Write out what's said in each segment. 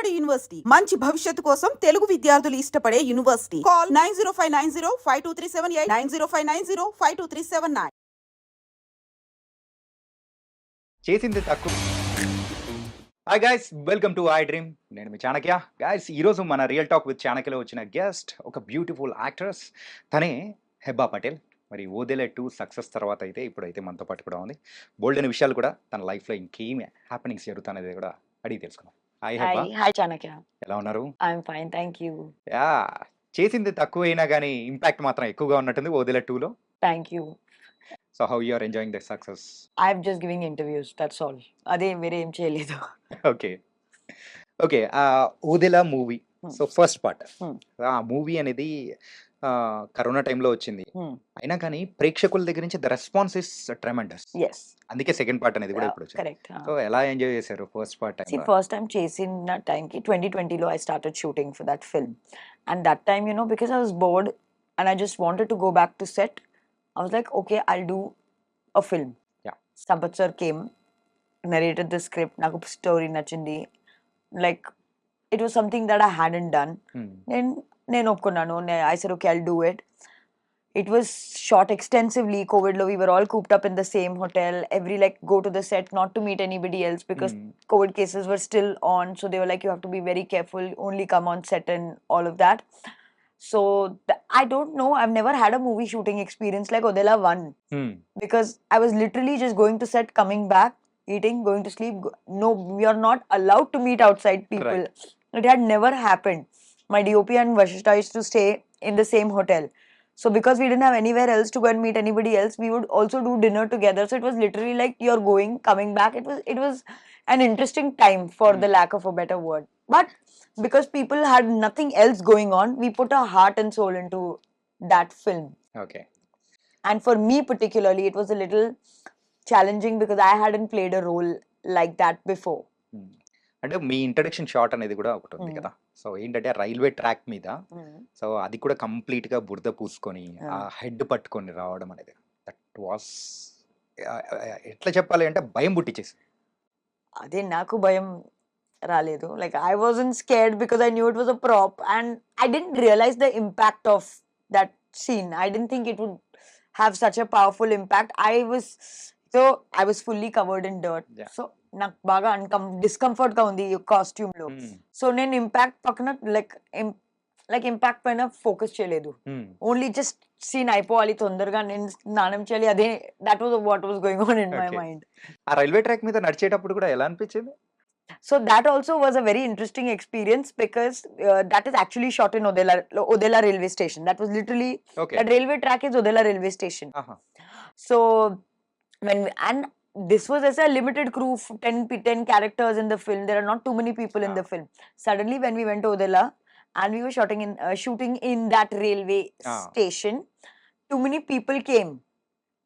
Vijayawada university మంచి భవిష్యత్తు కోసం తెలుగు విద్యార్థులు ఇష్టపడే యూనివర్సిటీ. కాల్ 9059052378 9059052379. చేసింది తక్కువ. Hi guys, welcome to iDream. నేను మీ చాణక్య. గైస్, ఈరోజు మన రియల్ టాక్ విత్ చాణక్యలో వచ్చిన గెస్ట్ ఒక బ్యూటిఫుల్ యాక్ట్రెస్. తనే హెబా పటేల్. మరి ఓదెలా 2 సక్సెస్ తర్వాత అయితే ఇప్పుడైతే మనతో పాటు కూడా ఉంది. బోల్డ్ అనే విషయాలు కూడా తన లైఫ్లో ఇంకేమి హ్యాపెనింగ్స్ జరుగుతానేది కూడా అడిగి తెలుసుకున్నాం. Hi Hebah, hi Chanakya. ఎలా ఉన్నారు? I'm fine, thank you. Yeah, చేసింది తక్కువైనా కానీ ఇంపాక్ట్ మాత్రం ఎక్కువగా ఉన్నట్టుంది ఓదెలా 2లో. Thank you. So how you are enjoying the success? I'm just giving interviews, that's all. అదే వేరే ఏం చేయలేదు. Okay okay. Odela movie, so first part, ఆ మూవీ అనేది కరోనా టైంలో వచ్చింది. అయినా కానీ ప్రేక్షకుల దగ్గర నుంచి the response is tremendous. Yes, అందుకే సెకండ్ పార్ట్ అనేది కూడా ఇప్పుడు వచ్చింది. కరెక్ట్. సో ఎలా ఎంజాయ్ చేశారు first part time? First time చేసిన టైంకి 2020లో I started shooting for that film. And that time because I was bored and I just wanted to go back to set. I was like, okay, I'll do a film. Yeah. Sampath sir came, narrated the script. Naku story nachindi. Like, it was something that I hadn't done. Then opkunnanu. I said, okay, I'll do it. It was shot extensively. COVID lo, we were all cooped up in the same hotel. Go to the set, not to meet anybody else because COVID cases were still on. So they were like, you have to be very careful. Only come on set and all of that. So I don't know. I've never had a movie shooting experience like Odela 1 because I was literally just going to set, coming back, eating, going to sleep. No, we are not allowed to meet outside people. Right. It had never happened. My DOP and Vashishta used to stay in the same hotel. So because we didn't have anywhere else to go and meet anybody else, we would also do dinner together. So it was literally like you're going, coming back. It was an interesting time for the lack of a better word. But because people had nothing else going on, we put our heart and soul into that film. Okay. And for me particularly, it was a little challenging because I hadn't played a role like that before. అంటే మీ introduction shot అనేది కూడా ఒకటి ఉంది కదా. So ఏంటంటే railway track మీద, so అది కూడా కంప్లీట్ గా బురద పూసుకొని ఆ హెడ్ పట్టుకొని రావడం అనేది, దట్ వాస్ ఎట్లా చెప్పాలి అంటే భయం పుట్టించేసి. అదే నాకు భయం రాలేదు. Like I wasn't scared because I knew it was a prop and I didn't realize the impact of that scene. I didn't think it would have such a powerful impact. I was fully covered in dirt. Yeah. So నాకు బాగా discomfort గా ఉంది ఈ costume లో. So నేను impact పక్కన like impact పైన focus చేయలేదు. ఓన్లీ జస్ట్ సీన్ అయిపోవాలి, తొందరగా నేను స్నానం చేయాలి, అదే that was what was going on in my mind. ఆ రైల్వే ట్రాక్ మీద నడిచేటప్పుడు కూడా ఎలా అనిపించింది? So that also was a very interesting experience because that is actually shot in Odela railway station. That was literally, that railway track is Odela railway station. So and this was as a limited crew, 10 characters in the film. There are not too many people in the film. Suddenly when we went to Odela and we were shooting in that railway station, too many people came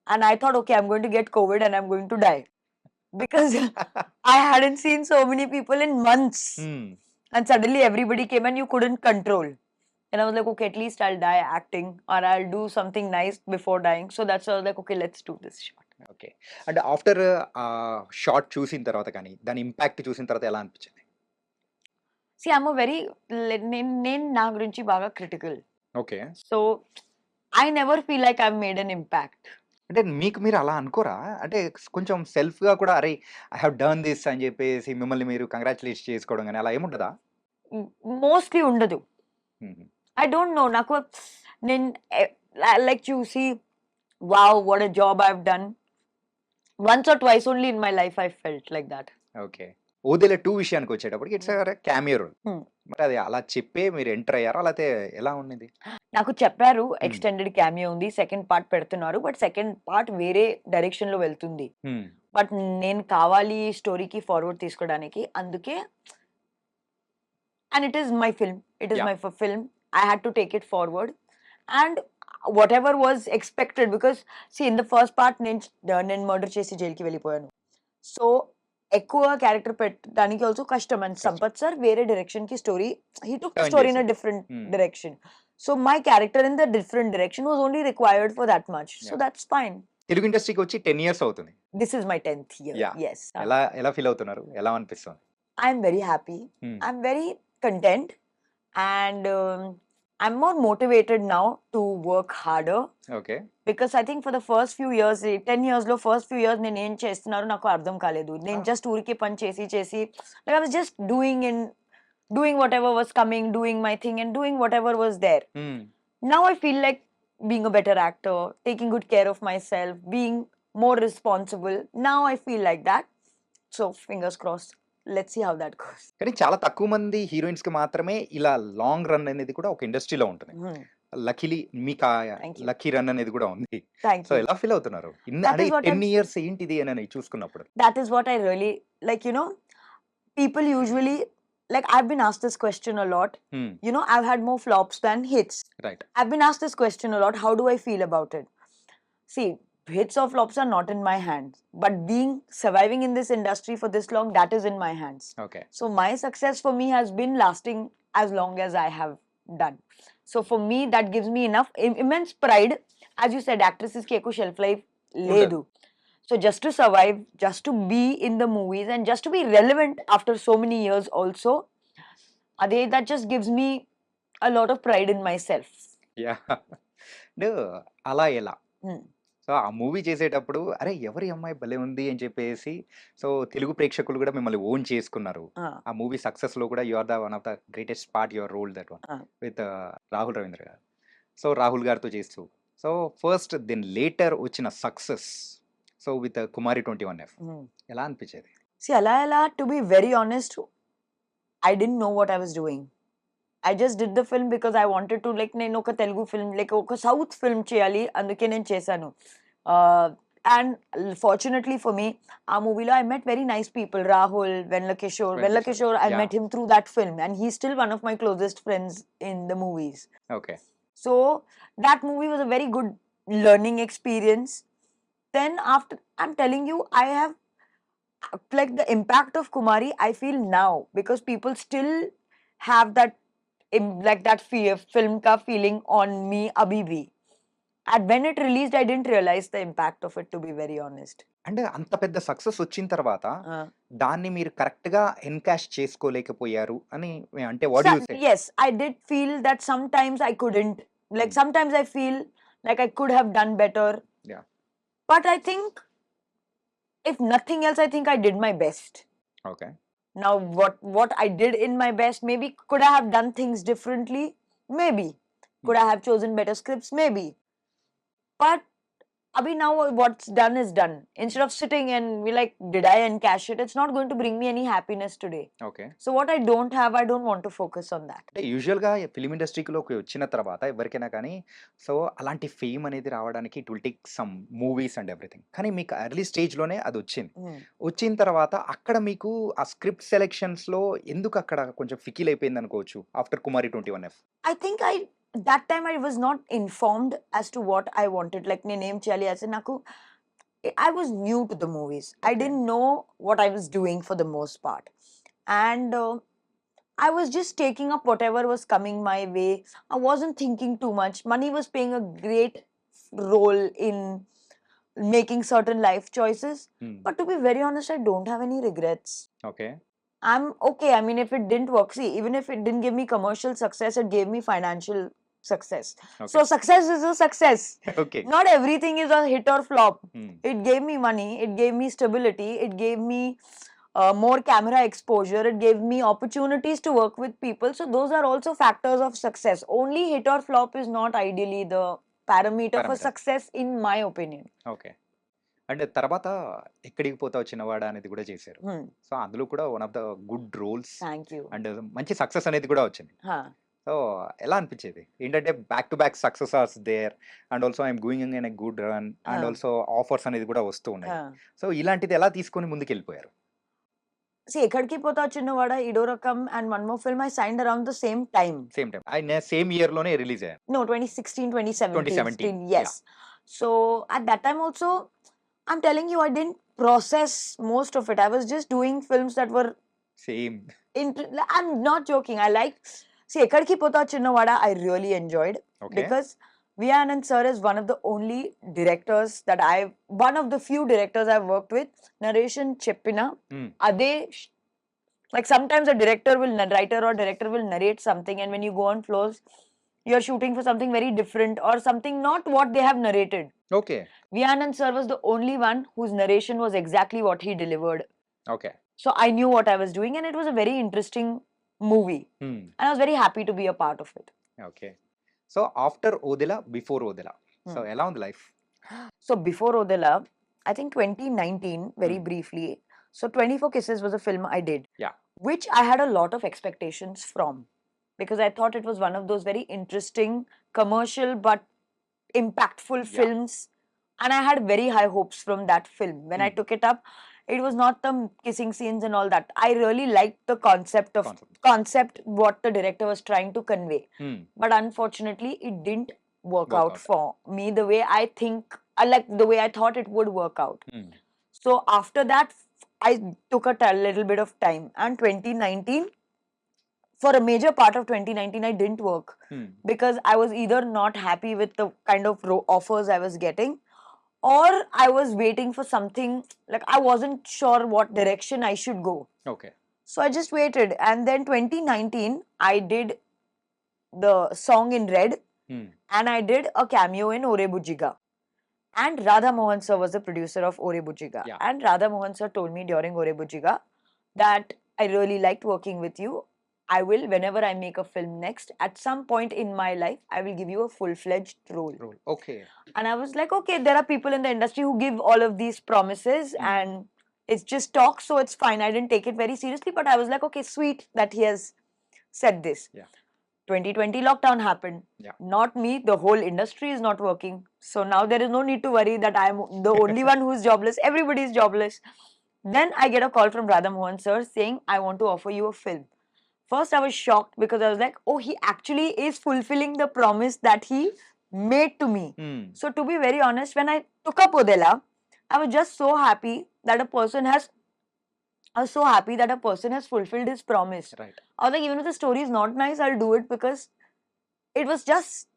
and I thought, okay, I'm going to get COVID and I'm going to die. Because I hadn't seen so many people in months. And suddenly everybody came and you couldn't control. And I was like, okay, at least I'll die acting or I'll do something nice before dying. So that's why I was like, okay, let's do this shot. Okay. And after shot చూసిన తర్వాత కానీ దాని impact చూసిన తర్వాత ఎలా అనిపించింది? See, I'm a very నేను నా గురించి బాగా critical. Okay. So I never feel like I've made an impact. అంటే మీకు మీరు అలా అనుకోరా? అంటే కొంచెం సెల్ఫ్గా కూడా అరే ఐ హావ్ డన్ దిస్ అని చెప్పేసి మిమ్మల్ని మీరు కంగ్రాచులేట్ చేసుకోవడం కానీ అలా ఏముంటుందా? మోస్ట్లీ ఉండదు. ఐ డోంట్ నో, నాకు నేను లైక్ చూసి wow what a job I have done once or twice only in my life I felt like that. Okay. Odela 2 విషయానికి వచ్చేటప్పటికి ఇట్స్ క్యామియో రోల్. మరి అది అలా చెప్పే మీరు ఎంటర్ అయ్యారా లేకపోతే ఎలా ఉన్నది? నాకు చెప్పారు ఎక్స్టెండెడ్ క్యామియో ఉంది, సెకండ్ పార్ట్ పెడుతున్నారు, బట్ సెకండ్ పార్ట్ వేరే డైరెక్షన్ లో వెళ్తుంది. బట్ నేను కావాలి స్టోరీకి ఫార్వర్డ్ తీసుకోవడానికి, అందుకే and it is my film, it is my film, I had to take it forward and whatever was expected because see in the first part నేను murder చేసి జైలుకి వెళ్ళిపోయాను. సో ఎక్కువ క్యారెక్టర్ పెట్టడానికి ఆల్సో కష్టం. And Sampath sir వేరే direction కి story, he took story in a different direction. So my character in the different direction was only required for that much. So that's fine. Telugu ఇండస్ట్రీకి వచ్చి 10 years అవుతుంది. This is my 10th year. Yes. ఎలా feel అవుతున్నారు? ఎలా అనిపిస్తుంది? I'm very happy. I'm very content, and I'm more motivated now to work harder. Okay. Because I think for the first few years, 10 years లో first few years నేను ఏం చేస్తున్నారో నాకు అర్థం కాలేదు. నేను just ఊరికే పని చేసి like I was just doing whatever was coming, doing my thing and doing whatever was there. Now I feel like being a better actor, taking good care of myself, being more responsible. Now I feel like that. So fingers crossed. Let's see how that goes. కానీ చాలా తక్కువ మంది హీరోయిన్స్‌కి మాత్రమే ఇలా long run అనేది కూడా ఒక ఇండస్ట్రీలో ఉంటుంది. లక్కీలీ మీకు Thank you. లక్కీ రన్ అనేది కూడా ఉంది. Thank so you. ఎలా ఫీల్ అవుతున్నారు? That అదే is what 10 ఇయర్స్ ఏంటిది అని చూసుకున్నప్పుడు? That is what I really like, people usually, like, I've been asked this question a lot. I've had more flops than hits. Right. I've been asked this question a lot. How do I feel about it? See, hits or flops are not in my hands, but surviving in this industry for this long, that is in my hands. Okay. So my success for me has been lasting as long as I have done. So for me, that gives me enough immense pride. As you said, actresses ki ekku shelf life ledu. So just to survive, just to be in the movies and just to be relevant after so many years also, that just gives me a lot of pride in myself. Yeah! అలా ఎలా? Hmm. So ఆ movie చేసేటప్పుడు అరే ఎవరి అమ్మాయి భలే ఉంది అని చెప్పేసి సో తెలుగు ప్రేక్షకులు కూడా మిమ్మల్ని ఓన్ చేసుకున్నారు. ఆ మూవీ సక్సెస్ లో కూడా you are the one of the greatest part your role that one with Rahul Ravindra garu. So Rahul గారితో చేస్తూ సో ఫస్ట్ దెన్ లేటర్ వచ్చిన success so with Kumari 21F ఎలా అనిపించేది? See, Ala, to be very honest, I didn't know what I was doing. I just did the film because I wanted to, like, నేను ఒక Telugu film, like ఒక south film చేయాలి, అందుకే నేను చేశాను. And fortunately for me, ఆ మూవీలో I met very nice people. Rahul, Venla Kishore, I met him through that film, and he's still one of my closest friends in the movies. Okay. So that movie was a very good learning experience. Then after, I'm telling you, I have, like, the impact of Kumari I feel now, because people still have that like that film ka feeling on me abhi bhi. And when it released, I didn't realize the impact of it, to be very honest. అంటే అంత పెద్ద success వచ్చిన తర్వాత దాన్ని మీరు correct గా encash చేసుకోలేకపోయారు అని అంటే what do you say? Yes, I did feel that sometimes I couldn't. Like sometimes I feel like I could have done better. Yeah. But I think, if nothing else, I think I did my best. Okay. Now, what I did in my best, maybe could I have done things differently? Maybe. Could I have chosen better scripts? Maybe. But abhi now what's done is done. Instead of sitting and be like, did I encash it? It's not going to bring me any happiness today. Okay. So what I don't have, I don't want to focus on that. అంటే యూజువల్గా film ఇండస్ట్రీలోకి వచ్చిన తర్వాత ఎవరికైనా కానీ so అలాంటి fame అనేది రావడానికి it will take some movies and everything. కానీ మీకు ఎర్లీ స్టేజ్లోనే అది వచ్చింది. వచ్చిన తర్వాత అక్కడ మీకు ఆ స్క్రిప్ట్ సెలెక్షన్స్లో ఎందుకు అక్కడ కొంచెం ఫికిల్ అయిపోయింది అనుకోవచ్చు after Kumari 21F? I think that time I was not informed as to what I wanted. Like, నేను ఏం చేయాలి as నాకు, I was new to the movies. I didn't know what I was doing for the most part. And I was just taking up whatever was coming my way. I wasn't thinking too much. Money was playing a great role in making certain life choices. But to be very honest, I don't have any regrets. Okay. I'm okay. I mean, if it didn't work, see, even if it didn't give me commercial success, it gave me financial success. Okay. So success is a success. Okay. Not everything is a hit or flop. It gave me money, it gave me stability, it gave me more camera exposure, it gave me opportunities to work with people. So those are also factors of success. Only hit or flop is not ideally the parameter for success, in my opinion. Okay. And తర్వాత ఎక్కడికి పోతావు చిన్నవాడ అనేది కూడా చేశారు. So అందులో కూడా one of the good roles Thank you. And మంచి సక్సెస్ అనేది కూడా వచ్చింది. Huh. సో ఎలా అనిపించేది ఏంటంటే back to back successes there and also I'm going in a good run and also offers అనేది కూడా వస్తూ ఉన్నాయి. Huh. సో ఇలాంటిది ఎలా తీసుకొని ముందుకు వెళ్ళిపోయారు? See, ఎక్కడికి పోతావు చిన్నవాడ, ఇడో రకం, and one more film I signed around the same time. Same time ఆయన సేమ్ ఇయర్ లోనే రిలీజ్ అయ్యారు. No, 2016, 2017. 2017, Yes. So at that time also, I'm telling you, I didn't process most of it. I was just doing films that were same. I'm not joking. I like, see, ఎక్కడికి పోతావు చిన్నవాడ, I really enjoyed. Okay. Because V. Anand sir is one of the only directors that one of the few directors I've worked with. Narration cheppina, అదే Like sometimes a writer or director will narrate something, and when you go on floors, you're shooting for something very different or something not what they have narrated. Okay. Vianand sir was the only one whose narration was exactly what he delivered. Okay. So I knew what I was doing, and it was a very interesting movie. హ్మ్. And I was very happy to be a part of it. Okay. So after Odela, before Odela. So ఎలా ఉంది life? So before Odella, I think 2019, very Hmm. briefly. So 24 Kisses was a film I did. Yeah. Which I had a lot of expectations from. Because I thought it was one of those very interesting, commercial but impactful Yeah. films. And I had very high hopes from that film. When I took it up, it was not the kissing scenes and all that. I really liked the concept Concept. what the director was trying to convey. Hmm. But unfortunately, it didn't work Work out out. for me the way I think, like the way I thought it would work out. Hmm. So after that, I took a little bit of time. And 2019, for a major part of 2019, I didn't work Hmm. because I was either not happy with the kind of offers I was getting, or I was waiting for something, like I wasn't sure what direction I should go. Okay. So I just waited. And then 2019, I did the song in Red, Hmm. and I did a cameo in Ore Bujiga. And Radha Mohan sir was the producer of Ore Bujiga. Yeah. And Radha Mohan sir told me during Ore Bujiga that I really liked working with you. I will, whenever I make a film next, at some point in my life, I will give you a full-fledged role. Role. Okay. And I was like, okay, there are people in the industry who give all of these promises, and it's just talk, so it's fine. I didn't take it very seriously, but I was like, okay, sweet that he has said this. Yeah. 2020 lockdown happened. Yeah. Not me, the whole industry is not working. So now there is no need to worry that I'm the only one who is jobless. Everybody is jobless. Then I get a call from Radha Mohan sir saying, I want to offer you a film. First, I was shocked because I was like, oh, he actually is fulfilling the promise that he made to me. Hmm. So, to be very honest, when I took up Odella, I was just so happy that a person has. I was so happy that a person has fulfilled his promise. Right. I was like, even if the story is not nice, I'll do it because it was just.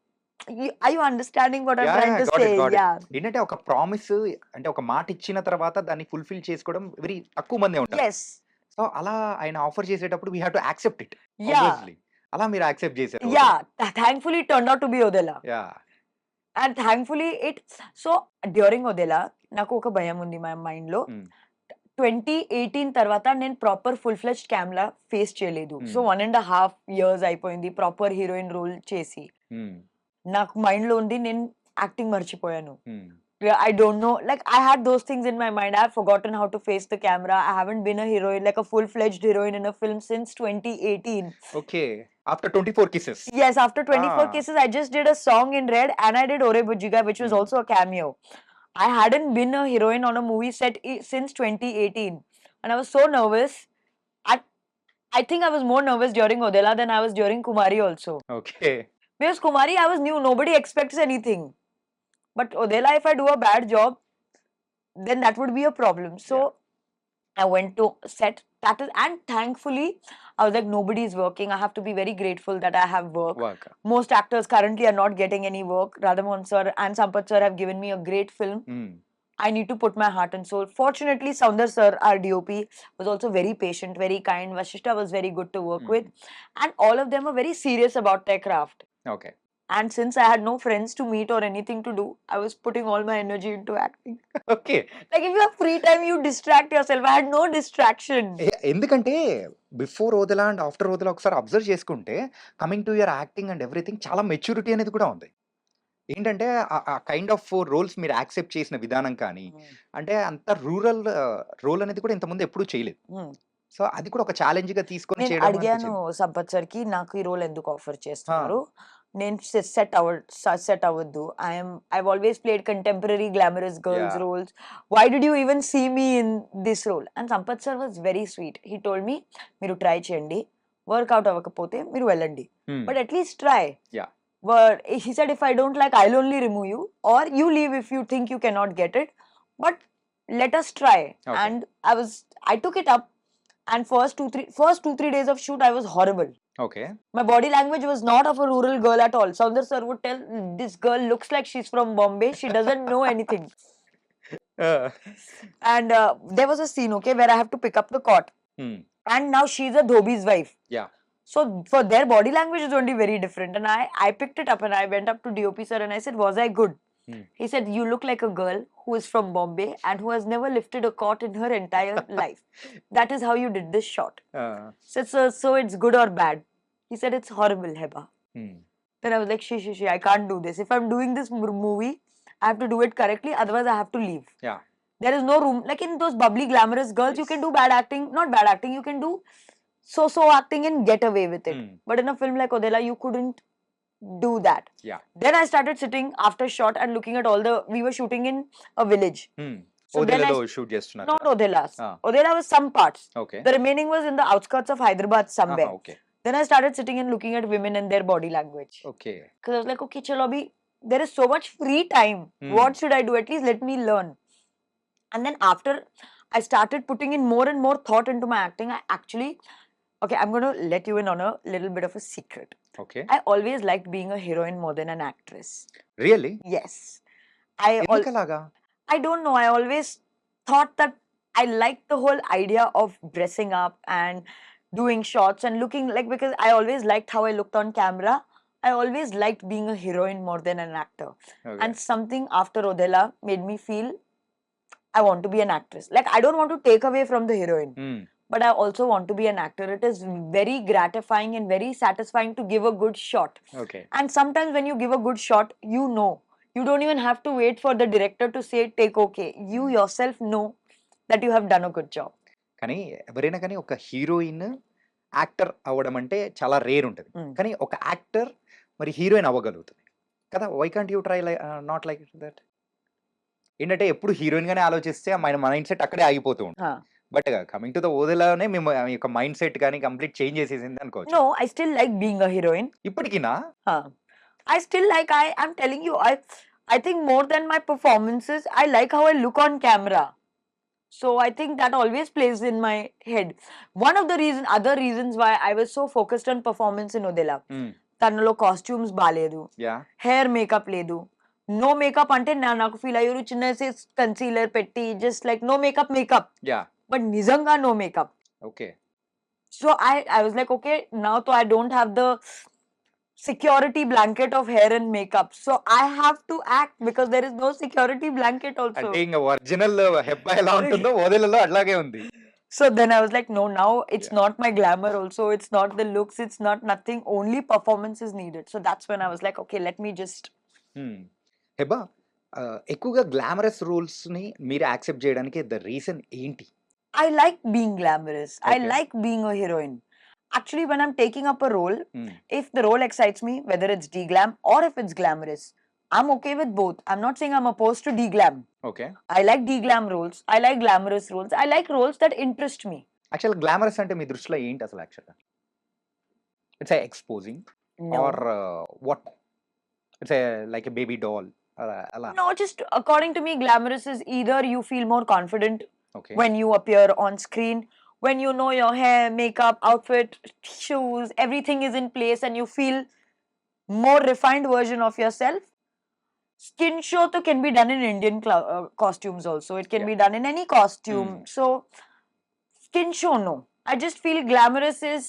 Are you understanding what I'm Yeah, trying yeah, to got it, say? got it. Yeah. ఏంటంటే ఒక promise, అంటే ఒక మాట ఇచ్చిన తర్వాత దాన్ని fulfil చేసుకోవడం very తక్కువ మందే ఉంటారు. Yes. సో అలా ఆయన ఆఫర్ చేసేటప్పుడు we have to accept it. Yeah. Obviously. అలా మీరు యాక్సెప్ట్ చేశారు. Yeah. Thankfully, it turned out to be Odella. Yeah. And thankfully, it. So, during Odella, నాకు ఒక భయం ఉంది my mind లో. 2018 తర్వాత నేను ప్రాపర్ ఫుల్ ఫ్లెజ్డ్ క్యామ్లా ఫేస్ చేయలేదు. సో 1.5 years అయిపోయింది ప్రాపర్ హీరోయిన్ రోల్ చేసి. నాకు మైండ్ లో ఉంది నేను యాక్టింగ్ మర్చిపోయాను. I don't know, like I had those things in my mind. I have forgotten how to face the camera. I haven't been a heroine, like a full-fledged heroine in a film since 2018. Okay. After 24 kisses. Yes, after 24 Ah. Kisses, I just did a song in Red and I did Ore Bujiga, which was also a cameo. I hadn't been a heroine on a movie set since 2018. And I was so nervous. I think I was more nervous during Odella than I was during Kumari also. Okay. Because Kumari, I was new. Nobody expects anything. But Odella, if I do a bad job, then that would be a problem. So I went to set. And thankfully, I was like, nobody is working. I have to be very grateful that I have work. Work. Most actors currently are not getting any work. Radhamohan sir and Sampath sir have given me a great film. I need to put my heart and soul. Fortunately, Soundar sir, our DOP, was also very patient, very kind. Vashishta was very good to work with. And all of them were very serious about their craft. Okay. And since I had no friends to meet or anything to do, I was putting all my energy into acting. Okay. Like if you have free time, you distract yourself. I had no distraction. ఎందుకంటే before Odela and after Odela ఒకసారి observe చేసుకుంటే coming to your acting and everything చాలా maturity అనేది కూడా ఉంది. ఏంటంటే ఆ kind of roles మీరు యాక్సెప్ట్ చేసిన విధానం కానీ, అంటే అంత రూరల్ రోల్ అనేది కూడా ఇంతకుముందు ఎప్పుడూ చేయలేదు. సో అది కూడా ఒక ఛాలెంజ్ గా తీసుకొని నేను చేయడం అడిగాను అనిపించింది. సంపత్ సార్ కి నాకు ఈ రోల్ ఎందుకు ఆఫర్ చేస్తున్నారు, నేను సెట్ అవ్వద్దు. I've always played contemporary glamorous girls Yeah. roles. Why did you even see me in this role? And Sampath sir was very sweet. He told me, మీరు ట్రై చేయండి, work out అవ్వకపోతే మీరు వెళ్ళండి, but at least try. Yeah. But he said, if I don't like, I'll only remove you, or you leave if you think you cannot get it, but let us try. Okay. And I took it up, and first 2-3 days of shoot I was horrible. Okay. My body language was not of a rural girl at all. Soundar sir would tell, this girl looks like she's from Bombay, she doesn't know anything. And there was a scene, okay, where I have to pick up the cot. and now she's a dhobi's wife. Yeah. So for their body language is only very different. And I picked it up and I went up to DOP sir and I said, was I good? He said, you look like a girl who is from Bombay and who has never lifted a cot in her entire life. That is how you did this shot. So it's good or bad? He said, it's horrible, Hebah. Then I was like, she, I can't do this. If I'm doing this movie, I have to do it correctly. Otherwise, I have to leave. Yeah. There is no room. Like in those bubbly, glamorous girls, you can do bad acting. Not bad acting. You can do so acting and get away with it. But in a film like Odela, you couldn't do that. Yeah. Then I started sitting after shot and looking at all the. We were shooting in a village. So then Odelalo shoot చేస్తున్నారు. not Odelas. Odela was some parts. Okay. The remaining was in the outskirts of Hyderabad somewhere. Okay. Then I started sitting and looking at women and their body language. Okay. Because I was like, okay, chalo, abhi, there is so much free time. What should I do? At least let me learn. And then after I started putting in more and more thought into my acting, I actually, okay, I'm going to let you in on a little bit of a secret. Okay. I always liked being a heroine more than an actress. Really? Yes. ఎందుకలాగా? I don't know. I always thought that I liked the whole idea of dressing up and doing shots and looking like, because I always liked how I looked on camera. I always liked being a heroine more than an actor. Okay. And something after Odela made me feel I want to be an actress. Like, I don't want to take away from the heroine, but I also want to be an actor. It is very gratifying and very satisfying to give a good shot. Okay. And sometimes when you give a good shot, you know. You don't even have to wait for the director to say, take okay. You yourself know that you have done a good job. కానీ ఎవరైనా కానీ ఒక heroine actor అవ్వడం అంటే చాలా rare ఉంటుంది. కానీ ఒక యాక్టర్ మరి హీరోయిన్ అవ్వగలుగుతుంది కదా. Why can't you try not like that? ఏంటంటే ఎప్పుడు హీరోయిన్ గానే ఆలోచిస్తే మన మైండ్ సెట్ అక్కడే ఆగిపోతూ ఉంటుంది. బట్ కమింగ్ టు ద ఓదెలానే మేము మీ యొక్క మైండ్ సెట్ కానీ కంప్లీట్ చేంజ్ చేసేసింది అనుకోవచ్చు. No, I still like being a heroine. ఇప్పటికినా? I still like, I'm telling you, I think more than my performances, I like how I look on camera. So I think that always plays in my head. One of the other reasons why I was so focused on performance in Odela. Tanalo costumes baledu. Yeah. Hair makeup ledu. No makeup ante naku feel ayuru chinna se concealer petti, just like no makeup. Yeah. But nizanga no makeup. Okay. So I was like, okay, now so I don't have the security blanket of hair and makeup, so I have to act because there is no security blanket also. అంటే ఇంకా original Hebah ఎలా ఉంటుందో ఓదెలలో అట్లాగే ఉంది. So then I was like, no, now it's not my glamour also, it's not the looks, it's not nothing, only performance is needed. So that's when I was like, okay, let me just. Hebah ఎక్కువగా glamorous roles ని మీరు accept చేయడానికి the reason ఏంటి? I like being glamorous. I like being a heroine. Actually, when I'm taking up a role, if the role excites me, whether it's de-glam or if it's glamorous, I'm okay with both. I'm not saying I'm opposed to de-glam. Okay. I like de-glam roles. I like glamorous roles. I like roles that interest me. Actual glamorous అంటే మీ దృష్టిలో ఏంటి అసలు యాక్చువల్గా? It's exposing or what? It's like a baby doll అలా? No, just according to me, glamorous is either you feel more confident Okay. when you appear on screen, when you know your hair, makeup, outfit, shoes, everything is in place and you feel more refined version of yourself. Skin show to can be done in Indian costumes also. It can be done in any costume. So skin show, no. I just feel glamorous is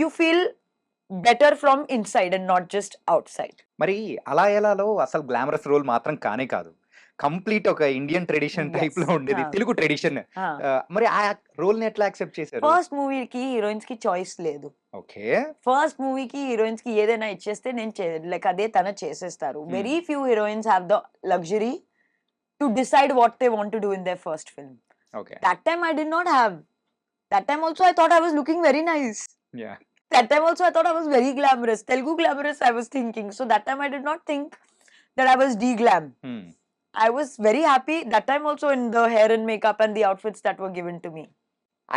you feel better from inside and not just outside. మరి అలా ఎలాలో అసలు glamorous role మాత్రం కానే కాదు, complete ఒక Indian tradition type లో ఉండేది, Telugu tradition. మరి ఆ రోల్ ని ఎట్లా యాక్సెప్ట్ చేశారు? ఫస్ట్ మూవీకి హీరోయిన్స్ కి చాయిస్ లేదు. ఓకే. ఫస్ట్ మూవీకి హీరోయిన్స్ కి ఏదైనా ఇచ్చేస్తే నేను లైక్ అదే తన చేసేస్తారు. Very few heroines have the luxury to decide what they want to do in there first film. Okay. That time I did not have. That time also I thought I was looking very nice. Yeah. That time also I thought I was very glamorous. Telugu glamorous I was thinking. So that time I did not think that I was de-glam. I was very happy that time also in the hair and makeup and the outfits that were given to me.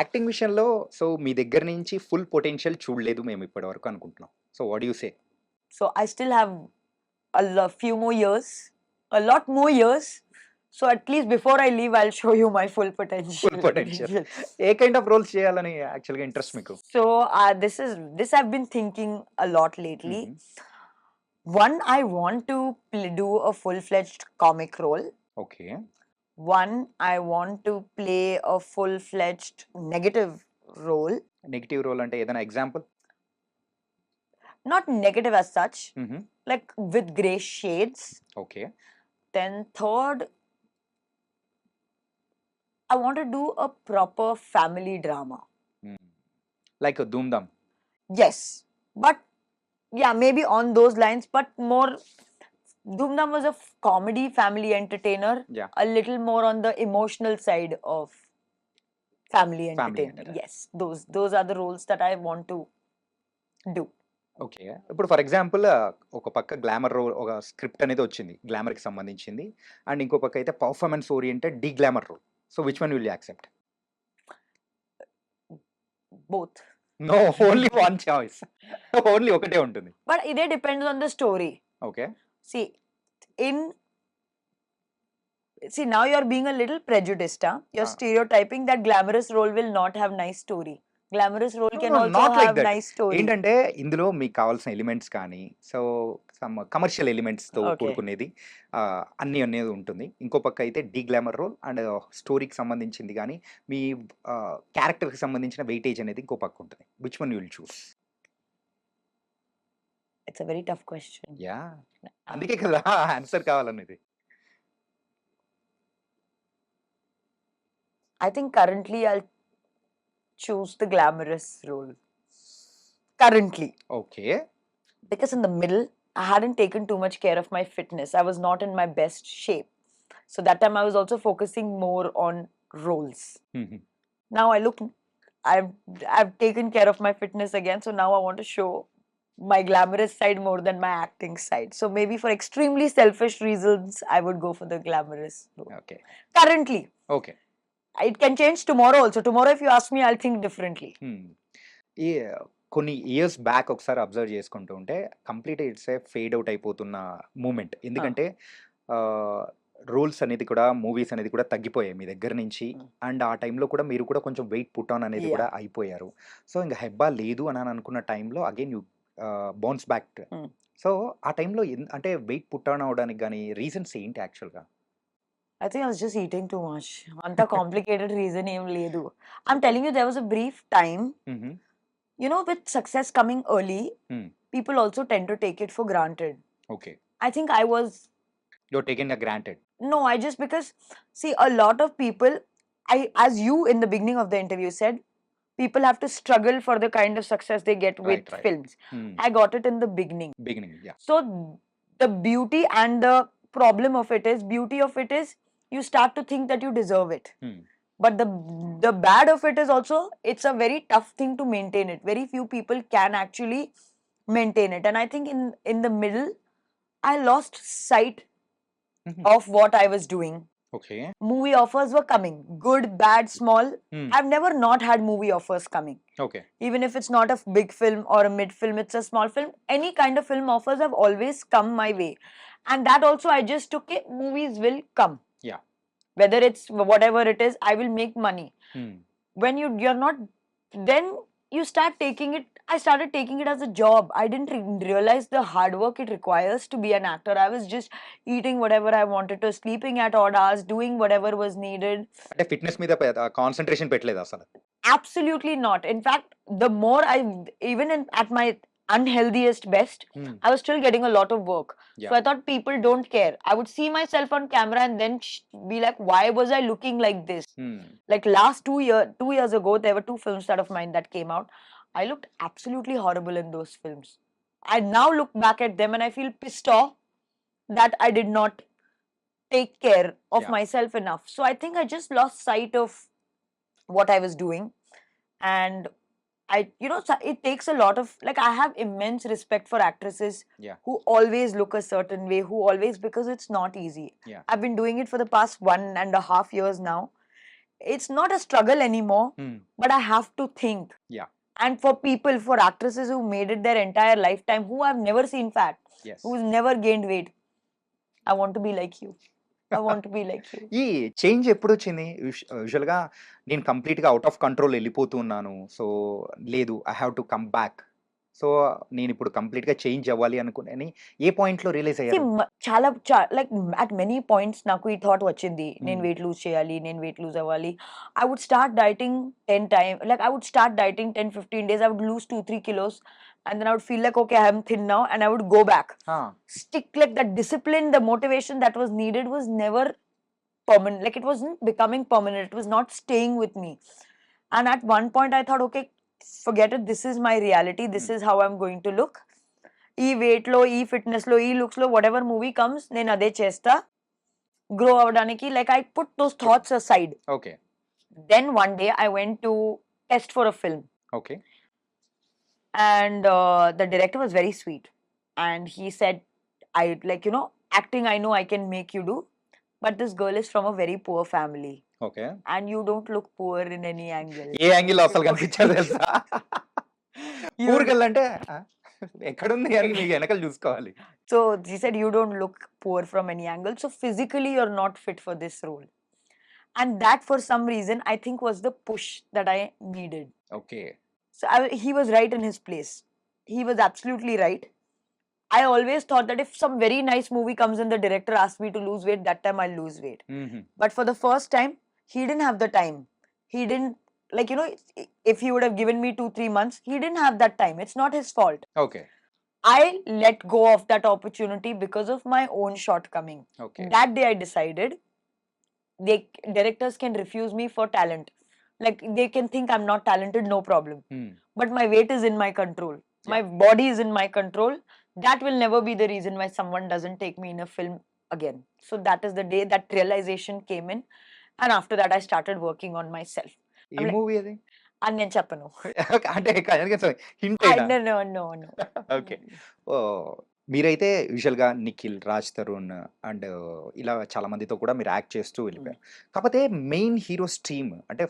Acting విషయంలో so మీ దగ్గర నుంచి full potential చూడలేదు మేము ఇప్పటి వరకు అనుకుంటున్నాం. So what you say? So I still have few more years, a lot more years. So at least before I leave, I'll show you my full potential. Full potential. ఏ kind of roles చేయాలని యాక్చువల్గా interest మీకు? So this I've been thinking a lot lately. One, I want to do a full-fledged comic role. Okay. One, I want to play a full-fledged negative role. Negative role అంటే ఏదైనా example? Not negative as such, like with gray shades. Okay. Then third, I want to do a proper family drama. Like 'Dhoom Dham'. Yes, but yeah, maybe on those lines, but more. Dhoom Dham was a comedy family entertainer. Yeah. A little more on the emotional side of family Family entertainment. entertainer. Yes, those are the roles that I want to do. Okay. ఇప్పుడు for example ఒక పక్క glamour role, ఒక script అనేది వచ్చింది గ్లామర్‌కి సంబంధించింది. And ఇంకో పక్క అయితే performance oriented deglamour role. So which one will you accept? Both. No, only one choice. Only ఒకటే ఉంటుంది. But it depends on the story. Okay. See, now you're being a little prejudiced, huh? You're stereotyping that glamorous role will not have nice story. Glamorous role can also not like have that. nice story. ఏంటంటే ఇందులో మీకు కావాల్సిన elements కానీ, so some commercial ఎలిమెంట్స్‌తో Okay. కూడుకునేది అన్నీ అనేది ఉంటుంది. ఇంకో పక్క అయితే డీగ్లామర్ రోల్ అండ్ స్టోరీకి సంబంధించింది గానీ, మీ క్యారెక్టర్‌కి సంబంధించిన వెయిటేజ్ అనేది ఇంకో పక్క ఉంటుంది. Which one you will choose? It's a very tough question. Yeah! అందుకే కదా ఆన్సర్ కావాలనేది. I think currently I'll choose the glamorous role. Currently. Okay. Because in the middle, I hadn't taken too much care of my fitness. I was not in my best shape. So that time I was also focusing more on roles. Now I've taken care of my fitness again. So now I want to show my glamorous side more than my acting side. So maybe for extremely selfish reasons, I would go for the glamorous role. Okay. Currently. Okay. It can change tomorrow also. Tomorrow if you ask me, I'll think differently. ఈ కొన్ని years back ఒకసారి observe చేసుకుంటూ ఉంటే complete it's a fade out అయిపోతున్న moment. ఎందుకంటే roles అనేది కూడా, movies అనేది కూడా తగ్గిపోయాయి మీ దగ్గర నుంచి. అండ్ ఆ టైంలో కూడా మీరు కూడా కొంచెం వెయిట్ పుట్ ఆన్ అనేది కూడా అయిపోయారు. సో ఇంకా హెబ్బా లేదు అని అనుకున్న టైంలో again you bounce back. So ఆ టైంలో అంటే వెయిట్ పుట్ ఆన్ అవడానికి కానీ రీజన్స్ ఏంటి యాక్చువల్గా? I think I was just eating too much. Anta complicated reason em ledu. I'm telling you, there was a brief time, you know, with success coming early, people also tend to take it for granted. Okay. I think I was. You're taking a granted. No, I just because see a lot of people, as you in the beginning of the interview said, people have to struggle for the kind of success they get with Right. films. I got it in the beginning. Yeah. So the beauty and the problem of it is you start to think that you deserve it. But the bad of it is also it's a very tough thing to maintain it. Very few people can actually maintain it. And I think in the middle, I lost sight of what I was doing. Okay. Movie offers were coming. Good, bad, small. I've never not had movie offers coming. Okay. Even if it's not a big film or a mid film, it's a small film. Any kind of film offers have always come my way. And that also I just took it, movies will come. Yeah. Whether it's whatever it is, I will make money. When you're not, then you start taking it. I started taking it as a job. I didn't realize the hard work it requires to be an actor. I was just eating whatever I wanted to, sleeping at odd hours, doing whatever was needed. అంటే fitness మీద concentration పెట్టలేదు అసలు? Absolutely not. In fact, the more at my unhealthiest best, I was still getting a lot of work. Yeah. So I thought people don't care. I would see myself on camera and then be like, why was I looking like this? Like last 2 years ago, there were 2 films of mine that came out. I looked absolutely horrible in those films. I now look back at them and I feel pissed off that I did not take care of myself enough. So I think I just lost sight of what I was doing. And it takes a lot of, like, I have immense respect for actresses who always look a certain way, because it's not easy. I've been doing it for the past 1.5 years now. It's not a struggle anymore, but I have to think. And for actresses who made it their entire lifetime, who I've never seen fat, who's never gained weight, I want to be like you. I want to be like you. ఈ change ఎప్పుడు వచ్చింది? యూజువల్గా నేను కంప్లీట్గా out of control వెళ్ళిపోతున్నాను, so లేదు I have to come back, so నేను ఇప్పుడు కంప్లీట్ గా చేంజ్ అవ్వాలి అనుకుని ఏ పాయింట్ లో రియలైజ్ See, అయ్యారు? చాలా like at many points నాకు ఈ థాట్ వచ్చింది నేను Hmm. వెయిట్ లూజ్ చేయాలి నేను వెయిట్ లూజ్ అవ్వాలి. I would start dieting 10 time like I would start dieting 10-15 days. I would lose 2-3 kilos and then I would feel like okay I am thin now and I would go back. Stick like that discipline, the motivation that was needed was never permanent. Like it wasn't becoming permanent. It was not staying with me. And at one point I thought okay forget it, this is my reality, this is how I'm going to look. ఈ weight లో ఈ fitness లో ఈ looks లో what ever movie comes నేను అదే చేస్తా grow అవడానికి. Like I put those thoughts aside. Okay Then one day I went to test for a film okay and the director was very sweet and he said I like acting I know I can make you do, but this girl is from a very poor family okay and you don't look poor in any angle. A angle అసలు కనిపించదు తెలుసా? ఊరికెళ్ళి అంటే ఎక్కడుంది అని మీకు వెనకాల చూసుకోవాలి. So he said, you don't look poor from any angle. So physically, you're not fit for this role. And that, for some reason, I think was the push that I needed. Okay So he was right in his place. He was absolutely right. I always thought that if some very nice movie comes and the director asks me to lose weight, that time I'll lose weight. But for the first time, he didn't have the time. He didn't, like, if he would have given me 2-3 months, he didn't have that time. It's not his fault. Okay I let go of that opportunity because of my own shortcoming. Okay That day I decided directors can refuse me for talent. Like they can think I'm not talented, no problem. But my weight is in my control. My body is in my control. That will never be the reason why someone doesn't take me in a film again. So that is the day that realization came in. And after that I started working on myself. A movie అది? And నేను చెప్పను. అంటే hint No. Okay ఓ మీరైతే యూజువల్గా Nikhil, Raj Tarun and ఇలా చాలా మందితో కూడా మీరు యాక్ట్ చేస్తూ వెళ్ళిపోయారు. కాకపోతే మెయిన్ హీరోస్ టీమ్ అంటే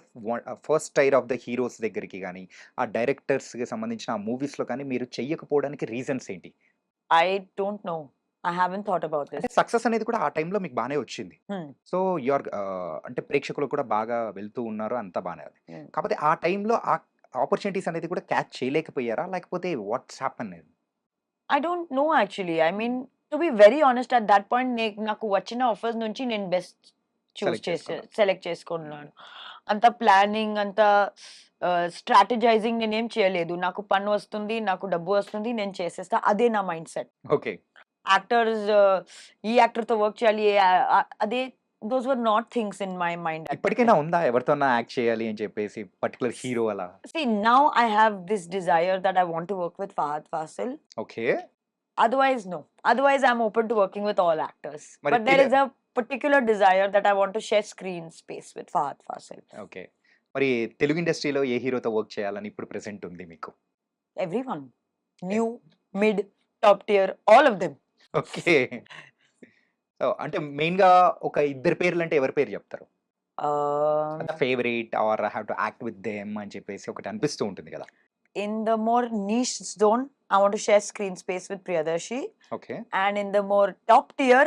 first tyre of the heroes దగ్గరికి కానీ ఆ డైరెక్టర్స్కి సంబంధించిన ఆ మూవీస్లో కానీ మీరు చెయ్యకపోవడానికి రీజన్స్ ఏంటి? I don't know. I haven't thought about this. అంటే సక్సెస్ అనేది కూడా ఆ టైంలో మీకు బాగానే వచ్చింది. సో యువర్ అంటే ప్రేక్షకులు కూడా బాగా వెళ్తూ ఉన్నారు, అంతా బాగానే ఉంది. కాకపోతే ఆ టైంలో ఆ ఆపర్చునిటీస్ అనేది కూడా క్యాచ్ చేయలేకపోయారా, లేకపోతే watts happen? I don't know actually. I mean, to be very honest, at that point, నాకు వచ్చిన ఆఫర్స్ నుంచి నేను బెస్ట్ సెలెక్ట్ చేసుకున్నాను. అంత ప్లానింగ్, అంత స్ట్రాటజైజింగ్ నేనేం చేయలేదు. నాకు పని వస్తుంది, నాకు డబ్బు వస్తుంది, నేను చేసేస్తా, అదే నా మైండ్ సెట్. ఓకే యాక్టర్స్ ఈ యాక్టర్తో వర్క్ చేయాలి, అదే those were not things in my mind. ఇప్పటికైనా ఉందా ఎవరితోనా యాక్ట్ చేయాలి అని చెప్పేసి పర్టికులర్ హీరో అలా? See, now I have this desire that I want to work with Fahad Fasil. Okay Otherwise, no. Otherwise, I'm open to working with all actors. But But there is a particular desire that I want to share screen space with Fahad Fasil. Okay మరి తెలుగు ఇండస్ట్రీలో ఏ హీరోతో work చేయాలని ఇప్పుడు present ఉంది మీకు? Everyone. New, mid, top tier, all of them. Okay అంటే main గా ఒక ఇద్దరు పేర్లు అంటే ఎవరి పేరు చెప్తారు? Favourite or have to act with them అని చెప్పేసి ఒకటి అనిపిస్తూ ఉంటుంది కదా. In the more niche zone, I want to share screen space with Priyadarshi. Okay And in the more top tier,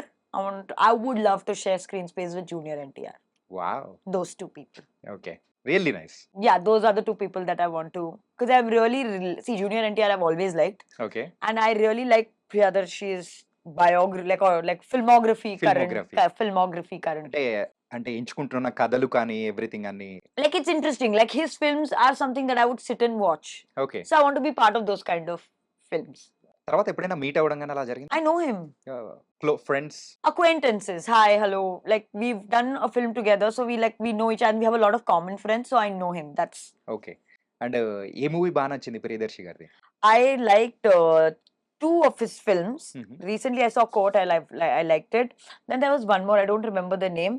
I would love to share screen space with Junior NTR. Wow Those two people. Okay really nice. Yeah, those are the two people that I want to, because I'm really see Junior NTR I've always liked, okay and I really like Priyadarshi's biography, like filmography current. అంటే అంటే ఎంచుకుంటున్న కథలు కానీ everything అన్ని Like it's interesting. Like his films are something that I would sit and watch. Okay. So I want to be part of those kind of films. తర్వాత ఎప్పుడైనా meet అవ్వడం కానీ అలా జరిగింది? I know him. Friends, Acquaintances. Hi, hello. Like we've done a film together, so we know each other and we have a lot of common friends, so I know him. That's okay. And A movie బాగా నచ్చింది ప్రియదర్శి గారిది? I liked two of his films. Recently I saw Court. I liked it. Then there was one more, I don't remember the name.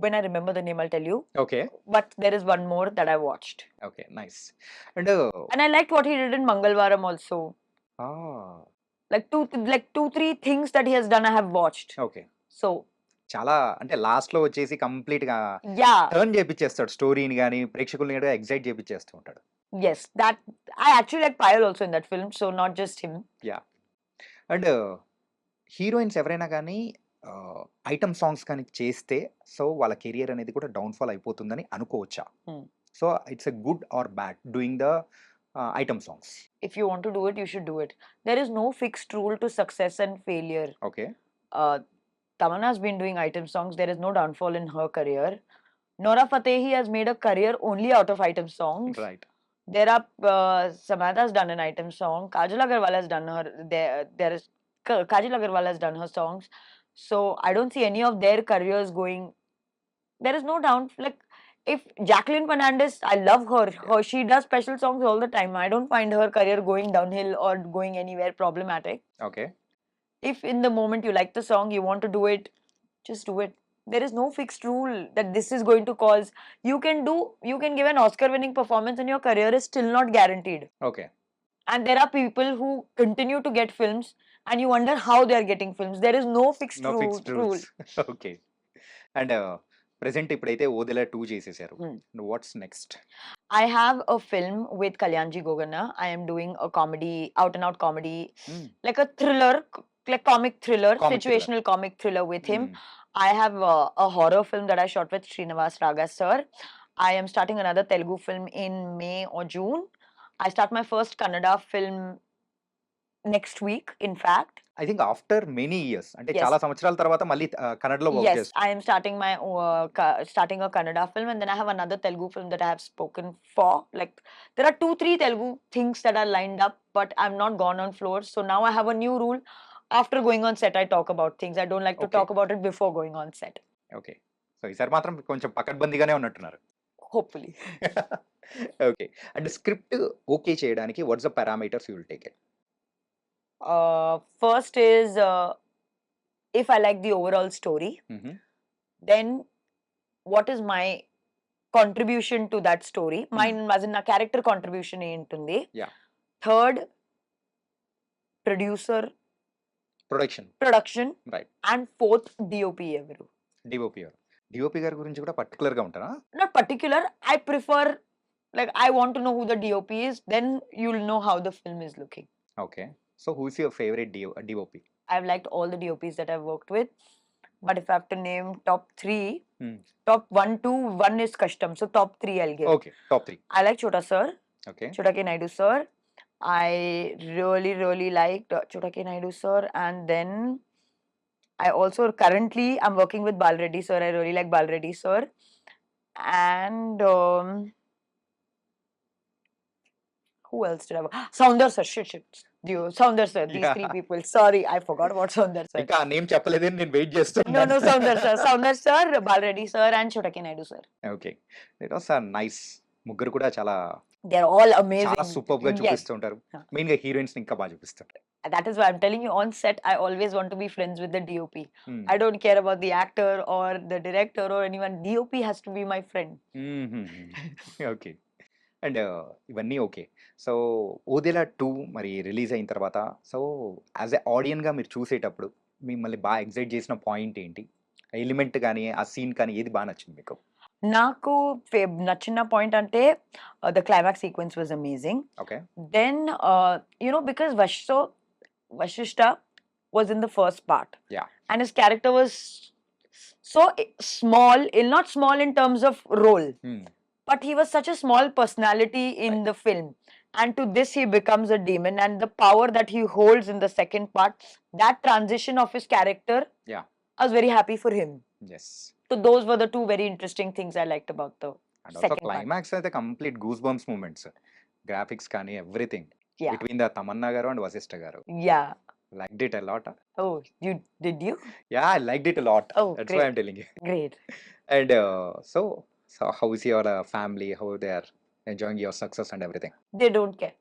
When I remember the name I'll tell you. Okay But there is one more that I watched. Okay nice. And And I liked what he did in Mangalwaram also. Like two, three things that he has done I have watched. Okay. So చాలా అంటే last లో వచ్చేసి complete గా yeah, turn చేపిచ్చేస్తాడు స్టోరీని కానీ ప్రేక్షకుల్ని కూడా excite చేపిచ్చేస్తూ ఉంటాడు. yes, that I actually like Payal also in that film, so not just him. And heroines ఎవరైనా కానీ ఐటమ్ సాంగ్స్ కానీ చేస్తే సో వాళ్ళ కెరియర్ అనేది కూడా డౌన్ఫాల్ అయిపోతుందని అనుకోవచ్చా? So it's a good or bad doing the item songs? If you want to do it, you should do it. There is no fixed rule to success and failure. Okay. Uh, Tamanna has been doing item songs. There is no downfall in her career. Nora Fatehi has made a career only out of item songs. Right. There are Samantha has done an item song. Kajal Agarwal has done her. There is Kajal Agarwal has done her songs. So I don't see any of their careers going. There is no down. Like if Jacqueline Fernandez, I love her. She does special songs all the time. I don't find her career going downhill or going anywhere problematic. Okay. If in the moment you like the song, you want to do it, just do it. There is no fixed rule that this is going to cause. You can give an Oscar winning performance and your career is still not guaranteed. Okay. And there are people who continue to get films and you wonder how they are getting films. There is no fixed no rule. Fixed rules. Okay. And present ఇప్పుడైతే ఓదెలా 2 చేసేసారు. What's next? I have a film with Kalyanji Gogana. I am doing a comedy, out and out comedy, like a thriller, like comic thriller, Comic situational comic thriller with him. I have a horror film that I shot with Srinivas Raga sir. I am starting another Telugu film in May or June. I start my first Kannada film next week, in fact. I think after many years అంటే Yes. చాలా సంవత్సరాల తర్వాత మళ్ళీ కన్నడలో work Yes, చేస్తారు. I am starting my starting a Kannada film, and then I have another Telugu film that I have spoken for. Like there are 2-3 Telugu things that are lined up, but I'm not gone on floor. So now I have a new rule. After going on set, I talk about things. I don't like to Okay. talk about it before going on set. Okay. So ఈసారి మాత్రం కొంచెం పకడ్బందీగానే ఉన్నట్టున్నారు. Hopefully. Okay. And script okay చేయడానికి what's the parameters you will take it? First is if I like the overall story, then what is my contribution to that story? Mine as in a character contribution ఏంటుంది. Yeah. Third, producer, production. Right. and fourth, DOP ఎవరు. DOP గారు. DOP గారి గురించి కూడా particular గా ఉంటారా? Not particular. I prefer, like I want to know who the DOP is, then you'll know how the film is looking. Okay. So who is your favourite DOP? I've liked all the DOPs that I've worked with, but if I have to name top 3, Hmm. top 1, 2, 1 is Kashtam, so top 3 I'll give. Okay. Top 3. I like Chota sir, okay. Chota K Naidu sir. I really liked Chota K Naidu sir, and then I also currently I'm working with Bal Reddy sir. I really like Bal Reddy sir, and who else did I work? Soundar sir, shit. Soundar sir, these Yeah. 3 people. Sorry, I forgot about Soundar sir. ఇంకా name చెప్పలేదని నేను wait చేస్తున్నాను. No, Soundar sir, Bal Reddy sir, and Chota K Naidu sir. Okay. It was nice. ముగ్గురు కూడా చాలా They're all amazing. చాలా super గా Yes. చూపిస్తూ ఉంటారు. Yeah. మెయిన్ గా హీరోయిన్స్ ఇంకా బాగా చూపిస్తారు. That is why I'm telling you, on set, I always want to be friends with the DOP. Hmm. I don't care about the actor or the director or anyone. DOP has to be my friend. Okay. And ఇవన్నీ okay. So Odela 2 మరి release అయిన తర్వాత so as a ఆడియన్గా మీరు చూసేటప్పుడు మిమ్మల్ని బాగా excite చేసిన point ఏంటి? ఎలిమెంట్ కానీ ఆ సీన్ కానీ ఏది బాగా నచ్చింది మీకు? నాకు నచ్చిన పాయింట్ అంటే the climax sequence was amazing. Okay. Then because Vashishta was in the first part. Yeah. And his character was so small, not small in terms of role, but he was such a small personality in the film. And to this he becomes a demon, and the power that he holds in the second part, that transition of his character, Yeah. I was very happy for him. Yes. So those were the 2 very interesting things I liked about the and also second part. Climax అయితే complete goose bumps moments, graphics కానీ everything Yeah. Between the Tamannaah garu and Vashishta garu. Yeah. Liked it a lot. Oh, did you? Yeah, I liked it a lot. Oh, that's great. Why I'm telling you. Great. And so how is your family, how they are enjoying your success and everything? They don't care.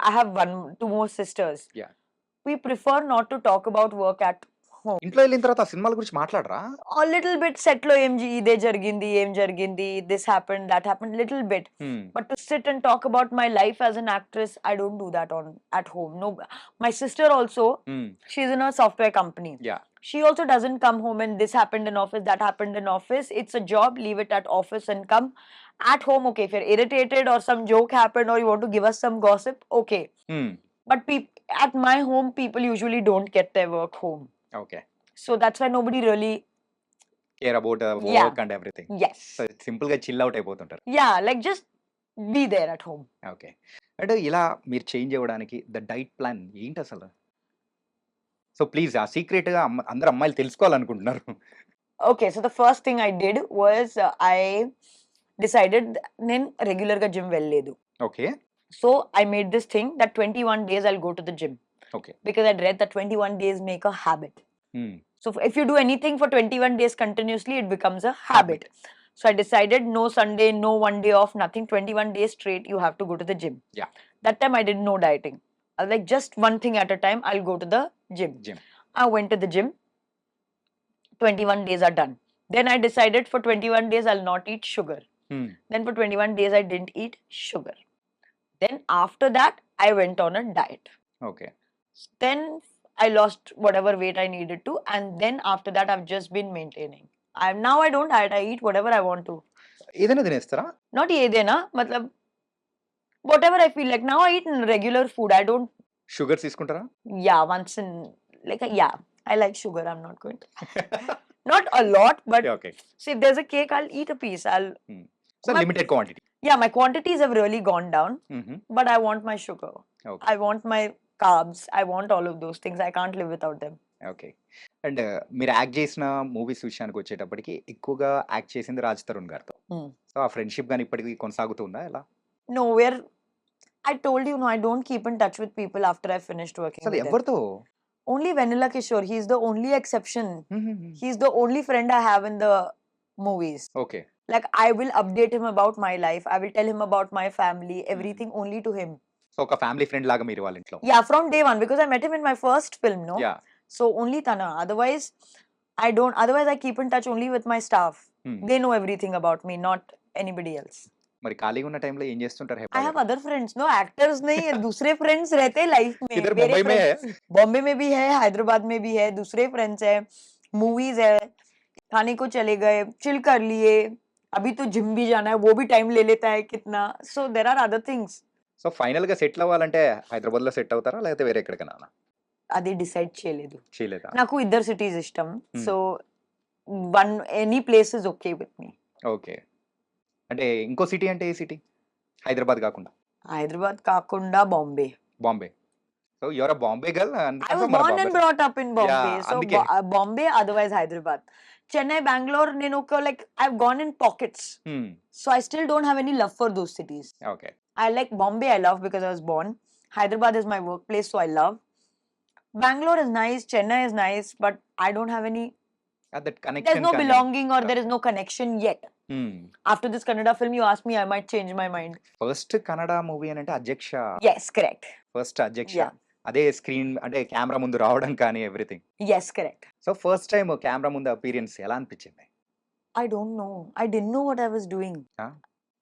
I have 2 more sisters. Yeah. We prefer not to talk about work at home. ఇంట్లో వెళ్ళిన తర్వాత ఆ సినిమాల గురించి మాట్లాడరా? A little bit set lo ఇదే జరిగింది, ఏం జరిగింది, this happened, that happened, little bit. But to sit and talk about my life as an actress, I don't do that at home. No, my sister also, she's in a software company. Yeah. She also doesn't come home and this happened in office, that happened in office. It's a job, leave it at office and come. At home, okay, if you're irritated or some joke happened or you want to give us some gossip, okay. But at my home, people usually don't get their work home. Okay. So that's why nobody really care about Yeah. Work and everything. Yes. So సింపుల్‌గా chill out అయిపోతుంటారు. Yeah, like just be there at home. Okay. అంటే ఇలా మీరు change అవ్వడానికి the diet plan ఏంటసలు? So please ఆ సీక్రెట్‌గా అందరు అమ్మాయిలు తెలుసుకోవాలనుకుంటున్నారు. Okay, so the first thing I did was I decided నేను రెగ్యులర్గా జిమ్ వెళ్ళలేదు. Okay. So I made this thing that 21 days I'll go to the gym okay. because I'd read that 21 days make a habit. హ్మ్. So if you do anything for 21 days continuously, it becomes a habit. So I decided no Sunday, no one day off, nothing. 21 days straight, you have to go to the gym. Yeah. That time I did no dieting. I was like, just one thing at a time, I'll go to the gym. I went to the gym. 21 days are done. Then I decided for 21 days, I'll not eat sugar. హ్మ్. Then for 21 days, I didn't eat sugar. Then after that, I went on a diet. Okay. Then I lost whatever weight I needed to, and then after that I've just been maintaining. Now I don't diet, I eat whatever I want to. ఏదైనా తినేస్తారా? Not ఏదైనా, matlab whatever I feel like. Now I eat regular food. I don't. Sugar తీసుకుంటారా? Yeah, once in yeah, I like sugar. I'm not going to. Not a lot, but okay. see if there's a cake, I'll eat a piece. So limited quantity. Yeah, my quantities have really gone down, హుహు. but I want my sugar. Okay. I want my carbs. I want all of those things. I can't live without them. Okay. And మీరు act చేసిన movies విషయానికి వచ్చేటప్పటికి ఎక్కువగా act చేసింది రాజ్ తరుణ్ గారితో. So ఆ friendship గాని ఇప్పటికి కొనసాగుతుందా ఎలా? No, I told you, no, I don't keep in touch with people after I finished working అసలు with them. ఎవరితో? Only Vanilla Kishore. He's the only exception. హుహుహు. He's the only friend I have in the movies. Okay. Like, I will update him about my life. I will tell him about my family, everything only to him. So ఒక family friend లాగా మీరు వాళ్ళ ఇంట్లో. Yeah, from day one, because I met him in my first film, no? Yeah. So only Tana. Otherwise, otherwise I keep in touch only with my staff. హ్మ్. They know everything about me, not anybody else. మరి ఖాళీగా ఉన్న టైంలో ఏం చేస్తుంటారు I Hebah have గారు? other friends, no actors नहीं दूसरे friends रहते हैं life में. इधर मेरे मुंबई में friends है? बॉम्बे में भी है, हैदराबाद में भी है, दूसरे friends है, movies है, खाने को चले गए, chill कर लिए, अभी तो जिम भी जाना है, वो भी टाइम ले लेता है कितना. So there are other things. So ఫైనల్‌గా సెటిల్ అవ్వాలంటే హైదరాబాద్‌లో సెట్ అవుతారా? లేకపోతే వేరే ఎక్కడికైనా? అది డిసైడ్ చేయలేదు. చేయలేదా? నాకు ఇద్దరు సిటీస్ ఇష్టం. Hmm. So any place is okay with me. Okay. అంటే ఇంకో సిటీ అంటే ఏ సిటీ? హైదరాబాద్ కాకుండా? హైదరాబాద్ కాకుండా Bombay. Bombay. So you are a Bombay girl I అందుకోసం was మన born and Bombay. brought up in Bombay. Yeah, So అందుకే. Bombay, otherwise Hyderabad. Chennai, Bangalore, నేను ఒక like I've gone in pockets. హ్మ్. So I still don't have any love for those cities. Okay. I like Bombay, I love because I was born. Hyderabad is my workplace, so I love. Bangalore is nice, Chennai is nice, but I don't have any. That There's connection no కానీ. belonging or there is no connection yet. హ్మ్. After this Kannada film, you ask me, I might change my mind. First Kannada movie అని అంటే అధ్యక్ష. Yes, correct. First అధ్యక్ష. Yeah. అదే screen అంటే camera ముందు రావడం కానీ everything. Yes, correct. So first time camera ముందు అపియరెన్స్ ఎలా అనిపించింది? I don't know. I didn't know what I was doing. Huh?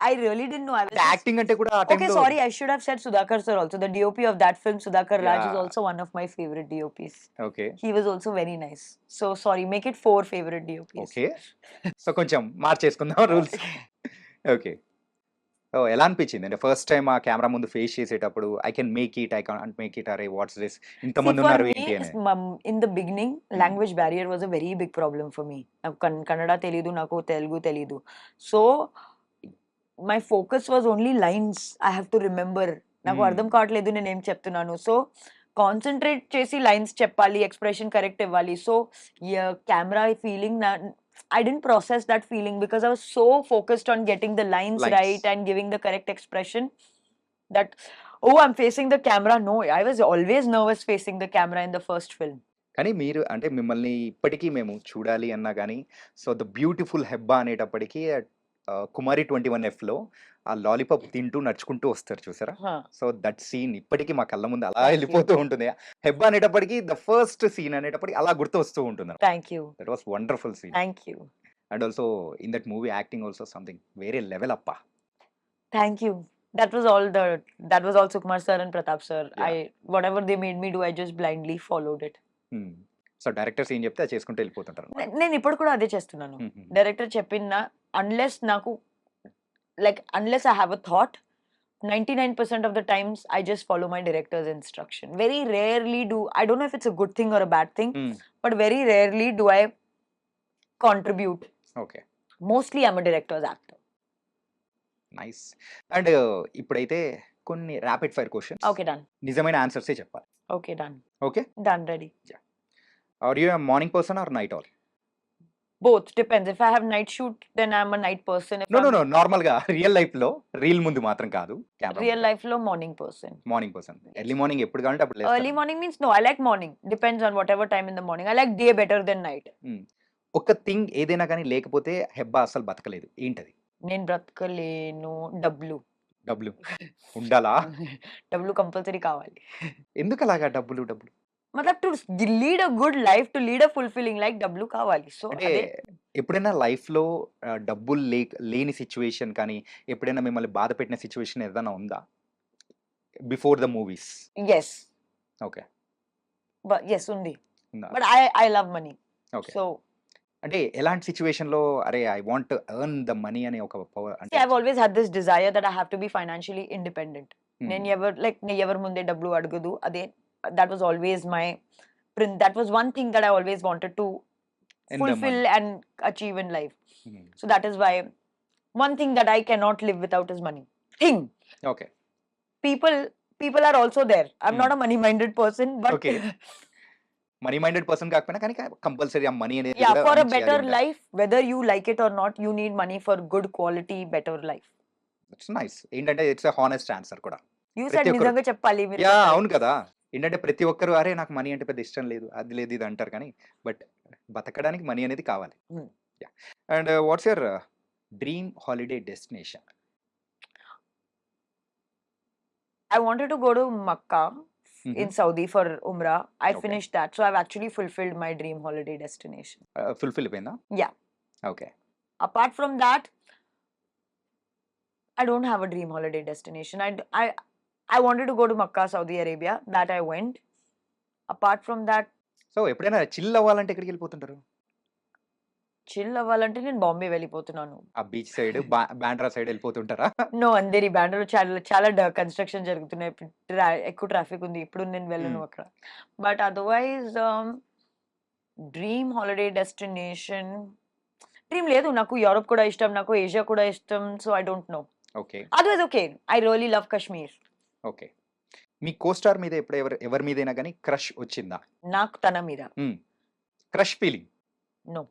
I really didn't know. I was just... acting అంటే కూడా ఆ Okay, టైంలో. sorry, I should have said Sudhakar sir also. The DOP of that film, Sudhakar Raj, is Yeah. also one of my favorite DOPs. Okay. He was also very nice. So sorry, make it 4 favorite DOPs. Okay. So కొంచెం మార్చేసుకుందాం rules. Okay. So ఎలా అనిపించింది? అంటే first time ఆ camera ముందు face చేసేటప్పుడు I can make it, I can't make it, అరే what's this See, ఇంతమంది for ఉన్నారు me, ఏంటి అని. in the beginning, language barrier was a very big problem for me. నాకు Kannada తెలీదు, నాకు Telugu తెలీదు. So my focus was only lines. I have to remember. నాకు Hmm. అర్థం కావట్లేదు నేను ఏం చెప్తున్నాను. సో కాన్సన్ట్రేట్ చేసి లైన్స్ చెప్పాలి, ఎక్స్ప్రెషన్ కరెక్ట్ ఇవ్వాలి. So camera feeling I didn't process that feeling because I was so focused on getting the lines Lines. right and giving the correct expression that, oh, I'm facing the camera. No, I was always nervous facing the camera in the first film. కానీ మీరు అంటే మిమ్మల్ని ఇప్పటికీ మేము చూడాలి అన్నా కానీ so the beautiful Hebah అనేటప్పటికీ కుమారి 21Fలో ఆ లాలీపాప్ తింటూ నడుచుకుంటూ వస్తారు చూసారా? Huh. సో దట్ సీన్ ఇప్పటికీ మా కళ్ళ ముందు అలా వెళ్ళిపోతూ ఉంటుంది. హెబ్బా అనేటప్పటికి ద ఫస్ట్ సీన్ అనేటప్పటికి అలా గుర్తు వస్తూ ఉంటుంది. Thank you. That was wonderful scene. Thank you. And also in that movie acting also something వేరే లెవెల్ అప్ప. Thank you. That was all Sukumar sir and Pratap sir. Yeah. Whatever they made me do, I just blindly followed it. So directors ఏం చెప్తే అది చేసుకుంటూ వెళ్ళిపోతుంటారు. నేను ఇప్పుడు కూడా అదే చేస్తున్నాను. డైరెక్టర్ చెప్పిన unless I have a thought, 99% of the times I just follow my director's instruction. Very rarely I don't know if it's a good thing or a bad thing, but very rarely do contribute. Okay. Mostly I'm a director's actor. Nice. And ఇప్పుడైతే కొన్ని rapid fire questions. Okay, done. నిజమైన ఆన్సర్సే చెప్పాలి. Okay, done. Okay. Done, ready. Are you a morning person or night owl? Both, depends. If I have night shoot, then I'm a night person. If no I'm no no నార్మల్‌గా real లైఫ్‌లో reel ముందు మాత్రం కాదు. Camera real life low morning person. Morning person. Early morning ఎప్పుడు కావాలంటే అప్పుడు లేస్తారు. Early morning means no, I like morning. Depends on whatever time in the morning. I like day better than night. ఒక thing ఏదైనా కానీ లేకపోతే హెబ్బా అసలు బతకలేదు. ఏంటది? నేను బ్రతకలేను. డబ్బులు. డబ్బులు. ఉండాలా? డబ్బులు కంపల్సరీ కావాలి. ఎందుకు అలాగా డబ్బులు? మతలబ్ to lead a good life, to lead a fulfilling life డబ్బులు కావాలి. సో అంటే ఎప్పుడైనా లైఫ్‌లో డబ్బులు లేని సిట్యుయేషన్ కానీ, ఎప్పుడైనా మిమ్మల్ని బాధ పెట్టిన సిట్యుయేషన్ ఏదైనా ఉందా? Before the movies. yes, okay. yes ఉంది. ఉందా? But I love money. Okay. So అంటే ఎలాంటి సిట్యుయేషన్‌లో అరే I want to earn the money అనే ఒక పవర్ అంటే I've always had this desire that I have to be financially independent. నేను ఎవరి ముందే డబ్బులు అడగదు. అదే that was always my that was one thing that I always wanted to In the fulfill money. and achieve in life. So that is why one thing that I cannot live without is money. Okay. People are also there. I'm not a money minded person, but Okay. Money minded person కాకపోయినా కానీ compulsory ఆ money అనేది yeah, కూడా for a earn చేయాలి better ఉండాలి. life, whether you like it or not, you need money for good quality better life. It's nice. ఏంటంటే it's a honest answer కూడా. You ప్రతి said ఒక్కరు నిజంగా చెప్పాలి మీరు యా చెప్పాలి. అవును కదా. ఏంటంటే ప్రతి ఒక్కరు అరే నాకు మనీ అంటే పెద్ద ఇష్టం లేదు, అది లేదు ఇది అంటారు కానీ బట్ బతకడానికి మనీ అనేది కావాలి. Hmm. Yeah. And what's your dream holiday destination? I wanted to go to Makkah in Saudi for Umrah. I Okay. finished that. So I've actually fulfilled my dream holiday destination. Fulfil అయిపోయిందా? Yeah. Okay. Apart from that, I don't have a dream holiday destination. I wanted to go to Makkah, Saudi Arabia. That I went. Apart from that, so ఎప్పుడైనా chill అవ్వాలంటే ఎక్కడికి వెళ్ళిపోతుంటారు? chill అవ్వాలంటే నేను బాంబే వెళ్ళిపోతున్నాను. ఆ beach side Bandra side వెళ్ళిపోతుంటారా? No, అందరి బ్యాండ్లో చాలా కన్స్ట్రక్షన్ జరుగుతున్నాయి. ఎక్కువ ట్రాఫిక్ ఉంది. ఇప్పుడు నేను వెళ్ళను అక్కడ. But otherwise dream holiday destination dream లేదు. నాకు యూరోప్ కూడా ఇష్టం, నాకు ఏషియా కూడా ఇష్టం. So I don't know. Okay. Otherwise okay, I really love Kashmir. Okay. Me co-star మీద ఎప్పుడు ఎవరి మీదైనా కానీ క్రష్ వచ్చిందా? నాకు తన మీద crush feeling? No.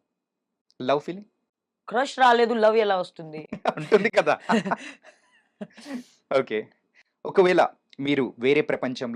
Love feeling? Crush రాలేదు, లవ్ ఎలా వస్తుంది? ఉంటుంది కదా. ఓకే. ఒకవేళ మీరు వేరే ప్రపంచంలో